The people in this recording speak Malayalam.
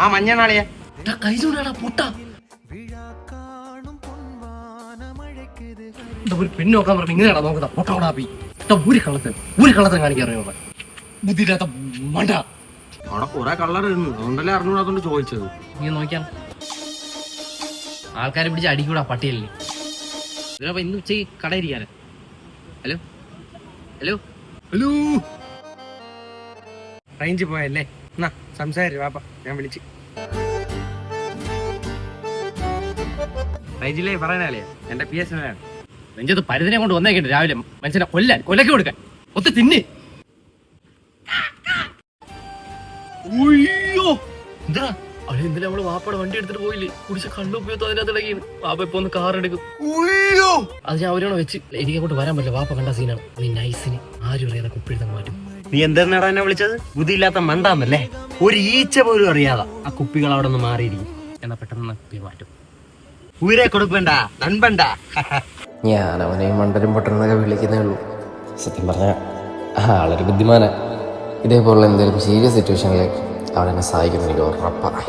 ആ മഞ്ഞ നാളിയാ കൈ ചൂടാടാ പൊട്ടാ. ഒരു പെണ്ണ് നോക്കാൻ പറഞ്ഞു ഇങ്ങനെയാണോ നോക്കുന്ന പൊട്ടോടാപ്പി. ഒരു കള്ളത്തെ കാണിക്കാറിയോ ബുദ്ധിയില്ലാത്ത മണ്ട. അവിടെ കുറെ കളർ ഇരുന്നു, അതുകൊണ്ടല്ലേ അറിഞ്ഞൂടാത്തോണ്ട് ചോദിച്ചത്. നീ നോക്കിയാണ് ആൾക്കാരെ പിടിച്ച് അടിക്കൂടാ പട്ടിയല്ലേ. ഇതിനപ്പോ ഇന്ന് ഉച്ചയ്ക്ക് കടയിരിക്കാന്. ഹലോ ഹലോ ഹലോ, റേഞ്ച് പോയല്ലേ? എന്നാ സംസാരിച്ചു വാപ്പ, ഞാൻ വിളിച്ച്. റേഞ്ചിലേ പറയാനാലേ എന്റെ PS നെഞ്ചത് പരുതിനെ കൊണ്ട് വന്നേക്കട്ടെ രാവിലെ മനുഷ്യനെ കൊലക്ക് കൊടുക്കാൻ ഒത്ത് തിന്ന്. എന്താ അവിടെ എന്തിനാ നമ്മള് വാപ്പയുടെ വണ്ടി എടുത്തിട്ട് പോയില്ലേ? കുടിച്ച കണ്ണു ഉപയോഗത്തോ അതിനകത്ത് ഇടയ്ക്ക് വാപ്പ ഇപ്പൊ ഒന്ന് കാർ എടുക്കും. അത് ഞാൻ അവരോട് വെച്ച് എനിക്ക് അങ്ങോട്ട് വരാൻ പറ്റില്ല, വാപ്പ കണ്ട സീനാണ്. നീ നൈസിന് ആരും അറിയാതെ കുപ്പിയെടുത്ത് മാറ്റും. നീ എന്തെന്നാടാ എന്നെ വിളിച്ചത്? ബുദ്ധിയില്ലാത്ത മണ്ടാന്നല്ലേ? ഒരു ഈച്ച പോലും അറിയാതെ ആ കുപ്പികൾ അവിടെ നിന്ന് മാറിയിരിക്കും. എന്നാ പെട്ടെന്ന് കുപ്പി മാറ്റും. ഊരെ കൊടുക്കണ്ട നൻപണ്ട. ഞാൻ അവനെ മണ്ടലും പൊട്ടനെന്നൊക്കെ വിളിക്കുന്നേ ഉള്ളൂ. സത്യം പറഞ്ഞ ആളൊരു ബുദ്ധിമാനാ. ഇതേപോലുള്ള എന്തെങ്കിലും സീരിയസ് സിറ്റുവേഷനിൽ അവനെന്നെ സഹായിക്കുന്നു എനിക്ക് ഉറപ്പാണ്.